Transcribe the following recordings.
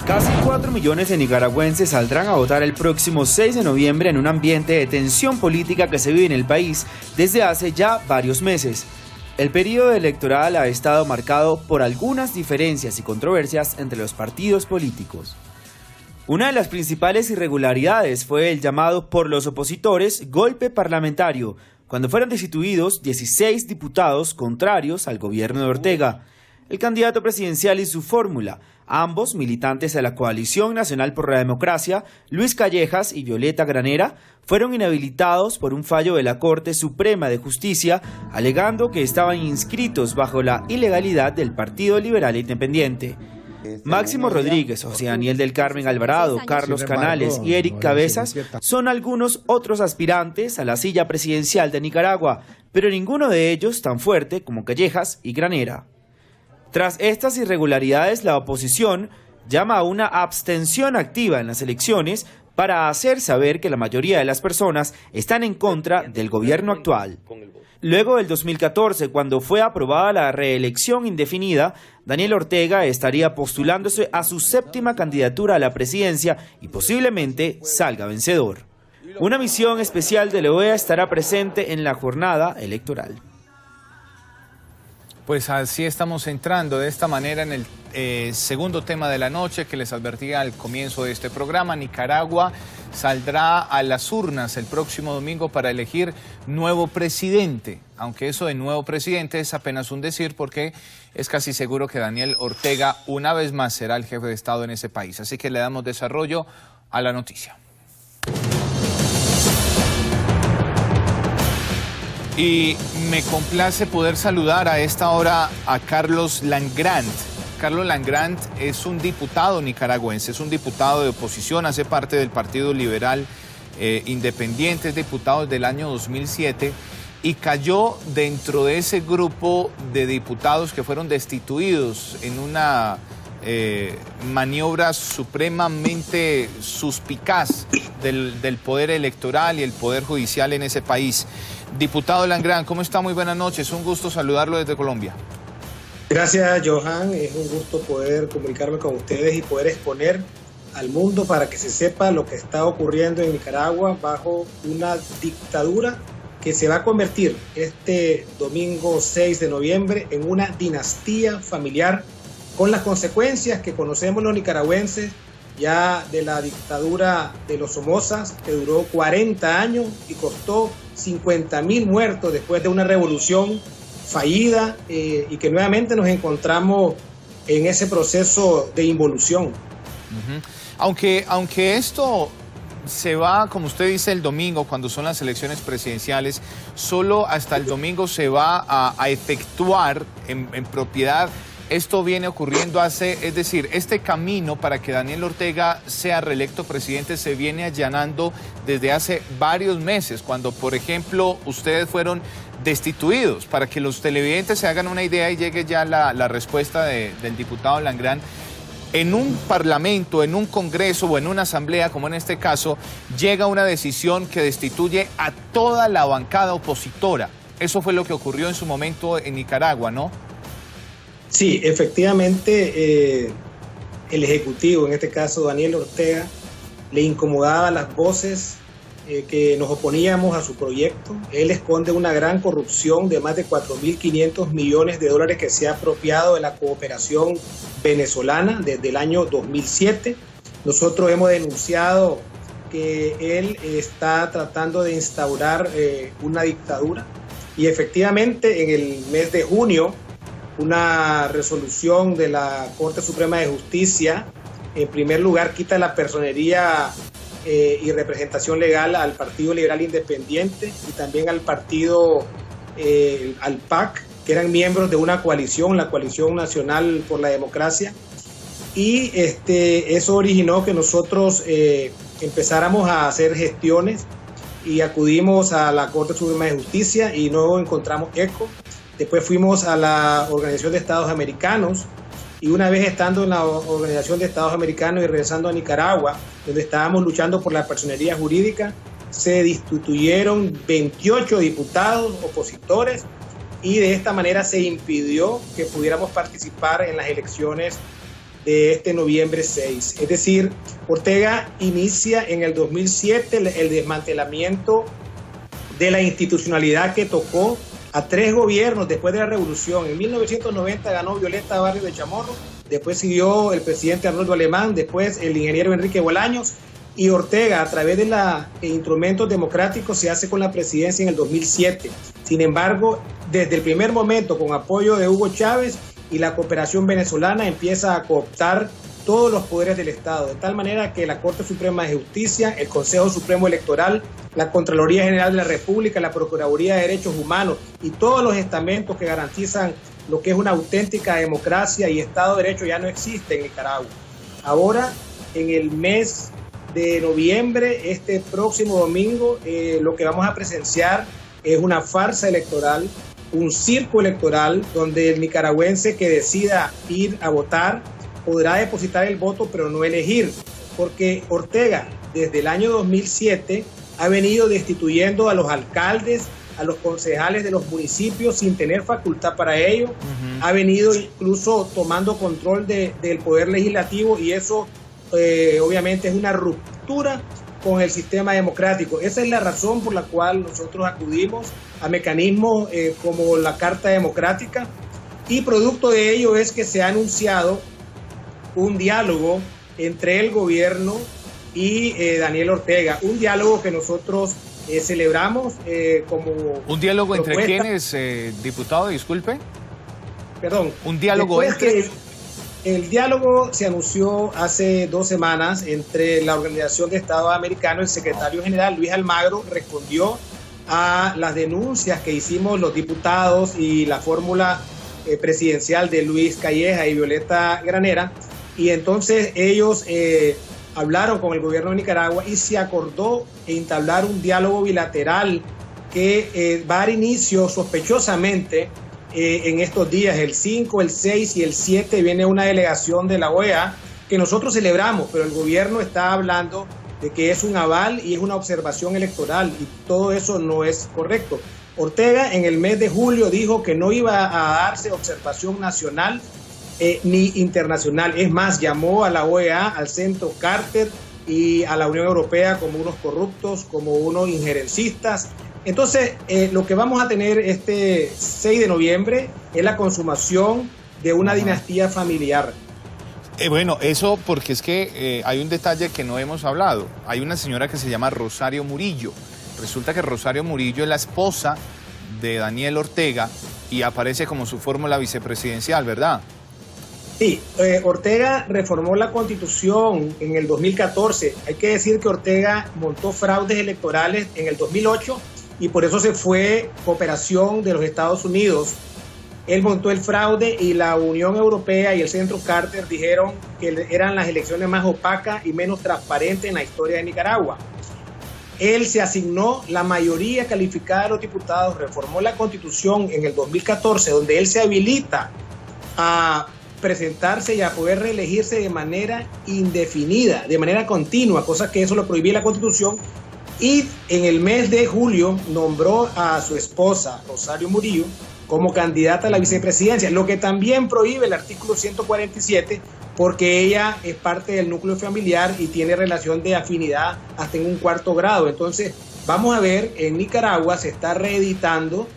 Casi 4 millones de nicaragüenses saldrán a votar el próximo 6 de noviembre en un ambiente de tensión política que se vive en el país desde hace ya varios meses. El periodo electoral ha estado marcado por algunas diferencias y controversias entre los partidos políticos. Una de las principales irregularidades fue el llamado por los opositores golpe parlamentario, cuando fueron destituidos 16 diputados contrarios al gobierno de Ortega, el candidato presidencial y su fórmula, ambos militantes de la Coalición Nacional por la Democracia, Luis Callejas y Violeta Granera, fueron inhabilitados por un fallo de la Corte Suprema de Justicia, alegando que estaban inscritos bajo la ilegalidad del Partido Liberal Independiente. Máximo Rodríguez, José Daniel del Carmen Alvarado, Carlos Canales y Eric Cabezas son algunos otros aspirantes a la silla presidencial de Nicaragua, pero ninguno de ellos tan fuerte como Callejas y Granera. Tras estas irregularidades, la oposición llama a una abstención activa en las elecciones para hacer saber que la mayoría de las personas están en contra del gobierno actual. Luego del 2014, cuando fue aprobada la reelección indefinida, Daniel Ortega estaría postulándose a su 7ª candidatura a la presidencia y posiblemente salga vencedor. Una misión especial de la OEA estará presente en la jornada electoral. Pues así estamos entrando de esta manera en el segundo tema de la noche que les advertía al comienzo de este programa. Nicaragua saldrá a las urnas el próximo domingo para elegir nuevo presidente, aunque eso de nuevo presidente es apenas un decir porque es casi seguro que Daniel Ortega una vez más será el jefe de Estado en ese país. Así que le damos desarrollo a la noticia. Y me complace poder saludar a esta hora a Carlos Langrand. Carlos Langrand es un diputado nicaragüense, es un diputado de oposición, hace parte del Partido Liberal Independiente, es diputado desde el año 2007 y cayó dentro de ese grupo de diputados que fueron destituidos en una maniobra supremamente suspicaz del poder electoral y el poder judicial en ese país. Diputado Langrand, ¿cómo está? Muy buenas noches, un gusto saludarlo desde Colombia. Gracias, Johan, es un gusto poder comunicarme con ustedes y poder exponer al mundo para que se sepa lo que está ocurriendo en Nicaragua bajo una dictadura que se va a convertir este domingo 6 de noviembre en una dinastía familiar con las consecuencias que conocemos los nicaragüenses ya de la dictadura de los Somozas, que duró 40 años y costó 50.000 muertos después de una revolución fallida y que nuevamente nos encontramos en ese proceso de involución. Aunque esto se va, como usted dice, el domingo, cuando son las elecciones presidenciales, solo hasta el domingo se va a efectuar en propiedad. Esto viene ocurriendo es decir, este camino para que Daniel Ortega sea reelecto presidente se viene allanando desde hace varios meses, cuando, por ejemplo, ustedes fueron destituidos, para que los televidentes se hagan una idea y llegue ya la respuesta del diputado Langrand. En un parlamento, en un congreso o en una asamblea, como en este caso, llega una decisión que destituye a toda la bancada opositora. Eso fue lo que ocurrió en su momento en Nicaragua, ¿no? Sí, efectivamente, el Ejecutivo, en este caso Daniel Ortega, le incomodaba las voces que nos oponíamos a su proyecto. Él esconde una gran corrupción de más de 4.500 millones de dólares que se ha apropiado de la cooperación venezolana desde el año 2007. Nosotros hemos denunciado que él está tratando de instaurar una dictadura y efectivamente en el mes de junio una resolución de la Corte Suprema de Justicia, en primer lugar, quita la personería y representación legal al Partido Liberal Independiente y también al partido, al PAC, que eran miembros de una coalición, la Coalición Nacional por la Democracia. Y eso originó que nosotros empezáramos a hacer gestiones y acudimos a la Corte Suprema de Justicia y no encontramos eco. Después fuimos a la Organización de Estados Americanos y una vez estando en la Organización de Estados Americanos y regresando a Nicaragua, donde estábamos luchando por la personería jurídica, se destituyeron 28 diputados opositores y de esta manera se impidió que pudiéramos participar en las elecciones de este noviembre 6. Es decir, Ortega inicia en el 2007 el desmantelamiento de la institucionalidad que tocó a 3 gobiernos después de la revolución. En 1990 ganó Violeta Barrios de Chamorro, después siguió el presidente Arnoldo Alemán, después el ingeniero Enrique Bolaños, y Ortega, a través de los instrumentos democráticos, se hace con la presidencia en el 2007. Sin embargo, desde el primer momento, con apoyo de Hugo Chávez y la cooperación venezolana, empieza a cooptar todos los poderes del Estado, de tal manera que la Corte Suprema de Justicia, el Consejo Supremo Electoral, la Contraloría General de la República, la Procuraduría de Derechos Humanos y todos los estamentos que garantizan lo que es una auténtica democracia y Estado de Derecho ya no existe en Nicaragua. Ahora, en el mes de noviembre, este próximo domingo, lo que vamos a presenciar es una farsa electoral, un circo electoral, donde el nicaragüense que decida ir a votar podrá depositar el voto, pero no elegir, porque Ortega, desde el año 2007, ha venido destituyendo a los alcaldes, a los concejales de los municipios sin tener facultad para ello. Ha venido incluso tomando control del poder legislativo, y eso obviamente es una ruptura con el sistema democrático. Esa es la razón por la cual nosotros acudimos a mecanismos como la Carta Democrática, y producto de ello es que se ha anunciado un diálogo entre el gobierno y Daniel Ortega, un diálogo que nosotros celebramos como ¿Un diálogo propuesta. entre quiénes, diputado? Disculpe. Perdón. ¿Un diálogo entre...? El diálogo se anunció hace 2 semanas entre la Organización de Estados Americanos. El secretario general Luis Almagro respondió a las denuncias que hicimos los diputados y la fórmula presidencial de Luis Calleja y Violeta Granera, y entonces ellos hablaron con el gobierno de Nicaragua y se acordó entablar un diálogo bilateral que va a dar inicio sospechosamente en estos días. El 5, el 6 y el 7 viene una delegación de la OEA que nosotros celebramos, pero el gobierno está hablando de que es un aval y es una observación electoral, y todo eso no es correcto. Ortega en el mes de julio dijo que no iba a darse observación nacional ni internacional. Es más, llamó a la OEA, al Centro Carter y a la Unión Europea como unos corruptos, como unos injerencistas. Entonces, lo que vamos a tener este 6 de noviembre es la consumación de una dinastía familiar. Bueno, eso porque es que hay un detalle que no hemos hablado. Hay una señora que se llama Rosario Murillo. Resulta que Rosario Murillo es la esposa de Daniel Ortega y aparece como su fórmula vicepresidencial, ¿verdad? Sí, Ortega reformó la Constitución en el 2014. Hay que decir que Ortega montó fraudes electorales en el 2008 y por eso se fue cooperación de los Estados Unidos. Él montó el fraude y la Unión Europea y el Centro Carter dijeron que eran las elecciones más opacas y menos transparentes en la historia de Nicaragua. Él se asignó la mayoría calificada de los diputados, reformó la Constitución en el 2014, donde él se habilita a presentarse y a poder reelegirse de manera indefinida, de manera continua, cosa que eso lo prohibía la Constitución. Y en el mes de julio nombró a su esposa, Rosario Murillo, como candidata a la vicepresidencia, lo que también prohíbe el artículo 147, porque ella es parte del núcleo familiar y tiene relación de afinidad hasta en un 4º grado. Entonces, vamos a ver, en Nicaragua se está reeditando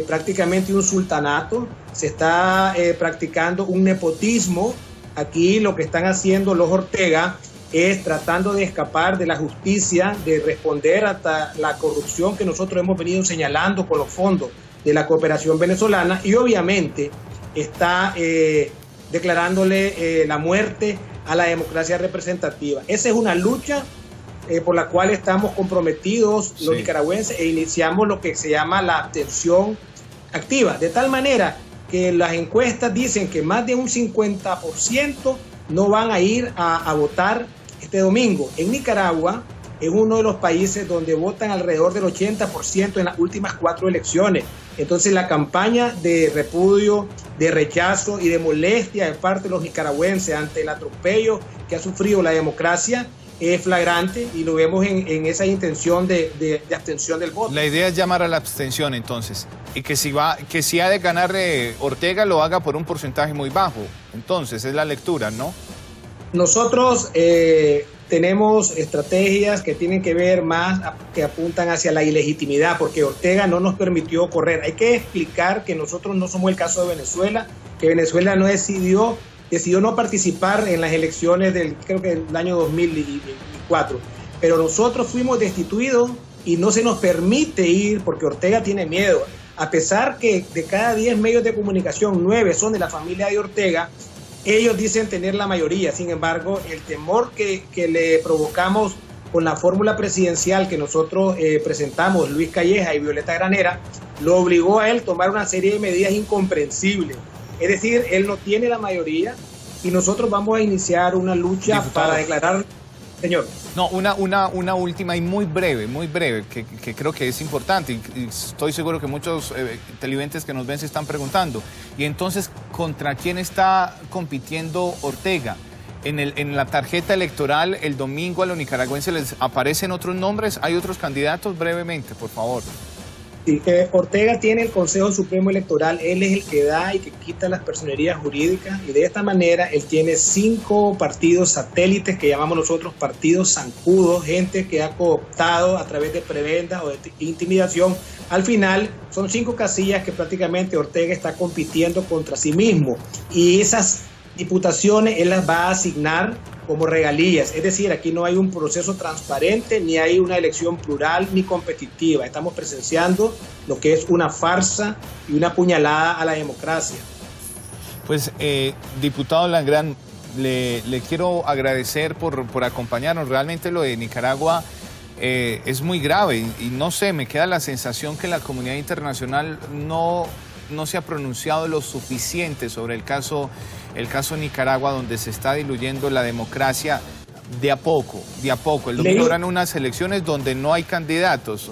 prácticamente un sultanato, se está practicando un nepotismo. Aquí lo que están haciendo los Ortega es tratando de escapar de la justicia, de responder hasta la corrupción que nosotros hemos venido señalando con los fondos de la cooperación venezolana, y obviamente está declarándole la muerte a la democracia representativa. Esa es una lucha por la cual estamos comprometidos los nicaragüenses, e iniciamos lo que se llama la abstención activa, de tal manera que las encuestas dicen que más de un 50% no van a ir a votar este domingo. En Nicaragua es uno de los países donde votan alrededor del 80% en las últimas 4 elecciones. Entonces la campaña de repudio, de rechazo y de molestia de parte de los nicaragüenses ante el atropello que ha sufrido la democracia es flagrante, y lo vemos en esa intención de abstención del voto. La idea es llamar a la abstención entonces, y que si ha de ganar Ortega lo haga por un porcentaje muy bajo. Entonces es la lectura, ¿no? Nosotros tenemos estrategias que tienen que ver más, que apuntan hacia la ilegitimidad, porque Ortega no nos permitió correr. Hay que explicar que nosotros no somos el caso de Venezuela, que Venezuela no decidió no participar en las elecciones creo que del año 2004, pero nosotros fuimos destituidos y no se nos permite ir porque Ortega tiene miedo. A pesar que de cada 10 medios de comunicación, 9 son de la familia de Ortega, ellos dicen tener la mayoría. Sin embargo, el temor que le provocamos con la fórmula presidencial que nosotros presentamos, Luis Calleja y Violeta Granera, lo obligó a él a tomar una serie de medidas incomprensibles. Es decir, él no tiene la mayoría y nosotros vamos a iniciar una lucha para declarar... Señor. No, una última y muy breve, que creo que es importante y estoy seguro que muchos televidentes que nos ven se están preguntando. Y entonces, ¿contra quién está compitiendo Ortega? En la tarjeta electoral el domingo a los nicaragüenses les aparecen otros nombres, ¿hay otros candidatos? Brevemente, por favor. Sí, Ortega tiene el Consejo Supremo Electoral, él es el que da y que quita las personerías jurídicas y de esta manera él tiene 5 partidos satélites que llamamos nosotros partidos zancudos, gente que ha cooptado a través de prebendas o de intimidación. Al final son 5 casillas que prácticamente Ortega está compitiendo contra sí mismo y esas diputaciones él las va a asignar como regalías, es decir, aquí no hay un proceso transparente, ni hay una elección plural ni competitiva, estamos presenciando lo que es una farsa y una puñalada a la democracia. Pues, diputado Langrán, le quiero agradecer por acompañarnos, realmente lo de Nicaragua es muy grave y no sé, me queda la sensación que la comunidad internacional no se ha pronunciado lo suficiente sobre el caso Nicaragua, donde se está diluyendo la democracia de a poco. El domingo habrán unas elecciones donde no hay candidatos,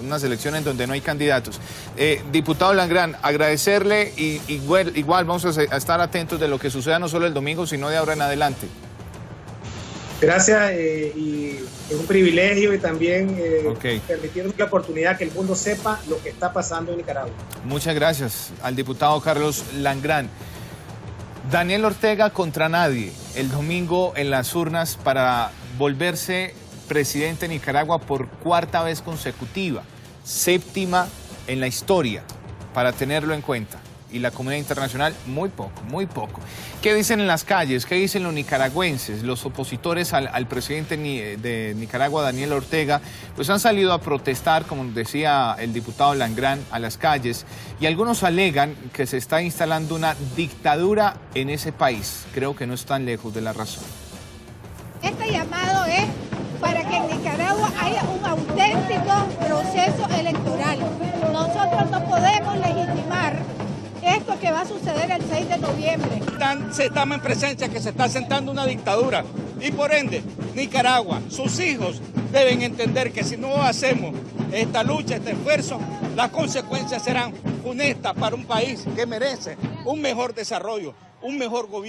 Diputado Langrán, agradecerle y igual vamos a estar atentos de lo que suceda no solo el domingo, sino de ahora en adelante. Gracias y es un privilegio y también permitirnos la oportunidad que el mundo sepa lo que está pasando en Nicaragua. Muchas gracias al diputado Carlos Langrán. Daniel Ortega contra nadie el domingo en las urnas para volverse presidente de Nicaragua por 4ª vez consecutiva, 7ª en la historia, para tenerlo en cuenta. Y la comunidad internacional, muy poco. ¿Qué dicen en las calles? ¿Qué dicen los nicaragüenses? Los opositores al presidente de Nicaragua, Daniel Ortega, pues han salido a protestar, como decía el diputado Langrán, a las calles. Y algunos alegan que se está instalando una dictadura en ese país. Creo que no están lejos de la razón. Este llamado es para que en Nicaragua haya un auténtico proceso electoral. Nosotros no podemos legitimar esto que va a suceder el 6 de noviembre. Estamos en presencia que se está sentando una dictadura y por ende Nicaragua, sus hijos deben entender que si no hacemos esta lucha, este esfuerzo, las consecuencias serán funestas para un país que merece un mejor desarrollo, un mejor gobierno.